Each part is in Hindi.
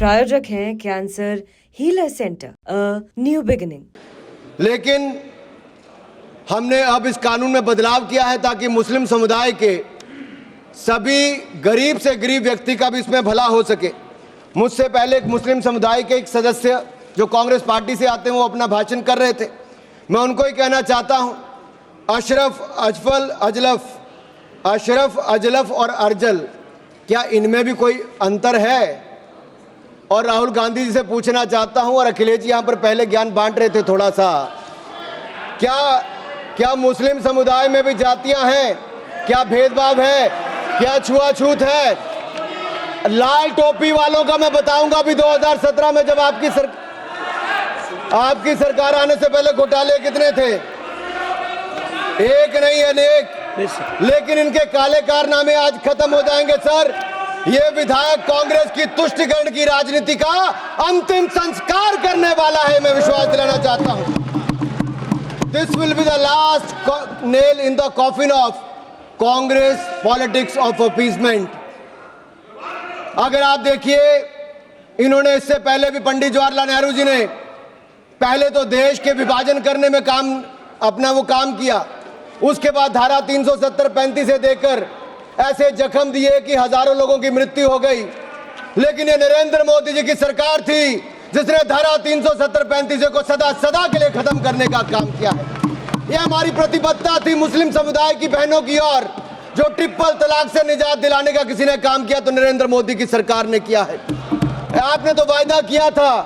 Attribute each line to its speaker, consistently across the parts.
Speaker 1: प्रायोजक हैं cancer healer centre, new beginning.
Speaker 2: लेकिन हमने अब इस कानून में बदलाव किया है ताकि मुस्लिम समुदाय के सभी गरीब से गरीब व्यक्ति का भी इसमें भला हो सके। मुझसे पहले एक मुस्लिम समुदाय के एक सदस्य जो कांग्रेस पार्टी से आते हैं वो अपना भाषण कर रहे थे। मैं उनको ही कहना चाहता हूं, अशरफ, अजलफ और अर्जल, क्या इनमें भी कोई अंतर है? और राहुल गांधी जी से पूछना चाहता हूं, और अखिलेश जी यहां पर पहले ज्ञान बांट रहे थे थोड़ा सा, क्या मुस्लिम समुदाय में भी जातियां हैं? क्या भेदभाव है? क्या छुआछूत है? लाल टोपी वालों का मैं बताऊंगा अभी 2017 में जब आपकी सरकार आने से पहले घोटाले कितने थे, एक नहीं अनेक। लेकिन इनके काले कारनामे आज खत्म हो जाएंगे सर। ये विधायक कांग्रेस की तुष्टिकरण की राजनीति का अंतिम संस्कार करने वाला है, मैं विश्वास दिलाना चाहता हूं। This will be the last nail in the coffin of Congress politics of appeasement. अगर आप देखिए, इन्होंने इससे पहले भी पंडित जवाहरलाल नेहरू जी ने पहले तो देश के विभाजन करने में काम किया, उसके बाद धारा 370-35 से देकर ऐसे जख्म दिए कि हजारों लोगों की मृत्यु हो गई। लेकिन ये नरेंद्र मोदी जी की सरकार थी जिसने धारा 370-35 को सदा के लिए खत्म करने का काम किया है। यह हमारी प्रतिबद्धता थी मुस्लिम समुदाय की बहनों की ओर। जो ट्रिपल तलाक से निजात दिलाने का किसी ने काम किया तो नरेंद्र मोदी की सरकार ने किया है। आपने तो वायदा किया था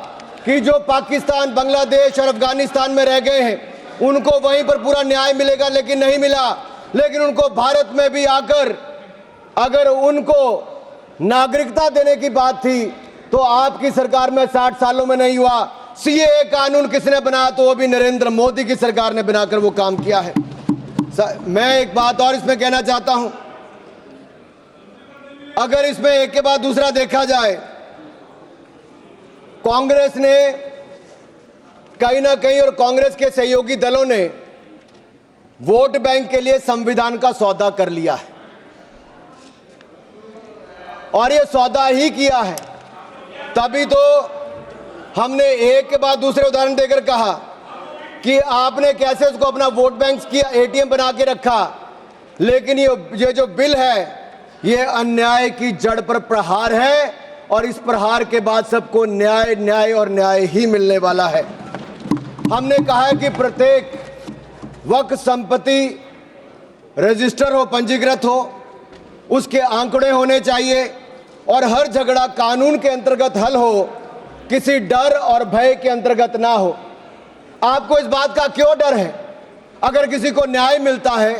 Speaker 2: कि जो पाकिस्तान, बांग्लादेश और अफगानिस्तान में रह गए हैं उनको वहीं पर पूरा न्याय मिलेगा, लेकिन नहीं मिला। लेकिन उनको भारत में भी आकर अगर उनको नागरिकता देने की बात थी तो आपकी सरकार में 60 सालों में नहीं हुआ। सीएए कानून किसने बनाया? तो वो भी नरेंद्र मोदी की सरकार ने बनाकर वो काम किया है। मैं एक बात और इसमें कहना चाहता हूं, अगर इसमें एक के बाद दूसरा देखा जाए, कांग्रेस ने कहीं ना कहीं और कांग्रेस के सहयोगी दलों ने वोट बैंक के लिए संविधान का सौदा कर लिया है, और ये सौदा ही किया है। तभी तो हमने एक के बाद दूसरे उदाहरण देकर कहा कि आपने कैसे उसको अपना वोट बैंक किया, एटीएम बना के रखा। लेकिन ये जो बिल है ये अन्याय की जड़ पर प्रहार है, और इस प्रहार के बाद सबको न्याय और न्याय ही मिलने वाला है। हमने कहा है कि प्रत्येक वक्फ संपत्ति रजिस्टर हो, पंजीकृत हो, उसके आंकड़े होने चाहिए, और हर झगड़ा कानून के अंतर्गत हल हो, किसी डर और भय के अंतर्गत ना हो। आपको इस बात का क्यों डर है? अगर किसी को न्याय मिलता है,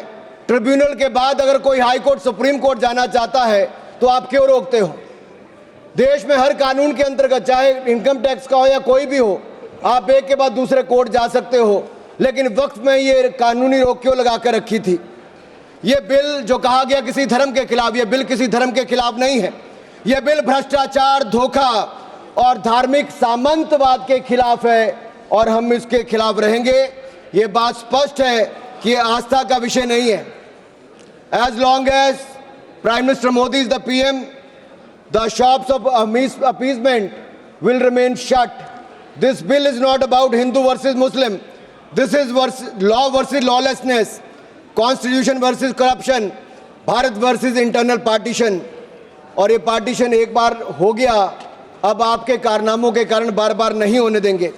Speaker 2: ट्रिब्यूनल के बाद अगर कोई हाई कोर्ट, सुप्रीम कोर्ट जाना चाहता है तो आप क्यों रोकते हो? देश में हर कानून के अंतर्गत, चाहे इनकम टैक्स का हो या कोई भी हो, आप एक के बाद दूसरे कोर्ट जा सकते हो। लेकिन वक्फ में ये कानूनी रोक क्यों लगा कर रखी थी? ये बिल जो कहा गया किसी धर्म के खिलाफ, ये बिल किसी धर्म के खिलाफ नहीं है। यह बिल भ्रष्टाचार, धोखा और धार्मिक सामंतवाद के खिलाफ है, और हम इसके खिलाफ रहेंगे। ये बात स्पष्ट है कि ये आस्था का विषय नहीं है। As long as prime minister Modi is the PM, the shops of appeasement will remain shut. This bill is not about Hindu versus Muslim. This is law versus lawlessness, constitution versus corruption, Bharat versus internal partition. और ये पार्टीशन एक बार हो गया, अब आपके कारनामों के कारण बार बार नहीं होने देंगे।